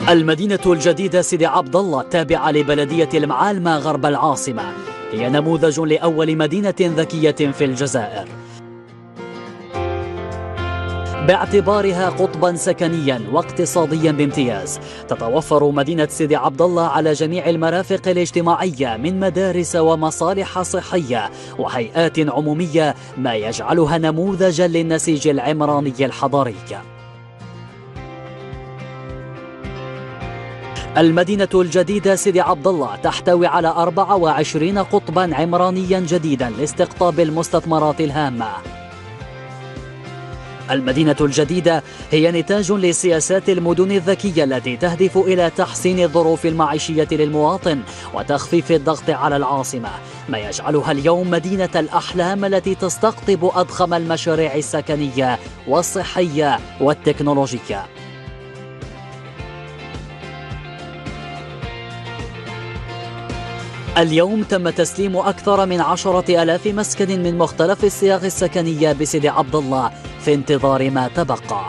المدينة الجديدة سيدي عبد الله التابعة لبلدية المعالمة غرب العاصمة هي نموذج لأول مدينة ذكية في الجزائر، باعتبارها قطبا سكنيا واقتصاديا بامتياز. تتوفر مدينة سيدي عبد الله على جميع المرافق الاجتماعية من مدارس ومصالح صحية وهيئات عمومية، ما يجعلها نموذجا للنسيج العمراني الحضري. المدينة الجديدة سيدي عبد الله تحتوي على 24 قطبا عمرانيا جديدا لاستقطاب المستثمرات الهامة. المدينة الجديدة هي نتاج لسياسات المدن الذكية التي تهدف إلى تحسين الظروف المعيشية للمواطن وتخفيف الضغط على العاصمة، ما يجعلها اليوم مدينة الأحلام التي تستقطب أضخم المشاريع السكنية والصحية والتكنولوجية. اليوم تم تسليم أكثر من 10,000 مسكن من مختلف الصياغ السكنية بسيدي عبد الله في انتظار ما تبقى.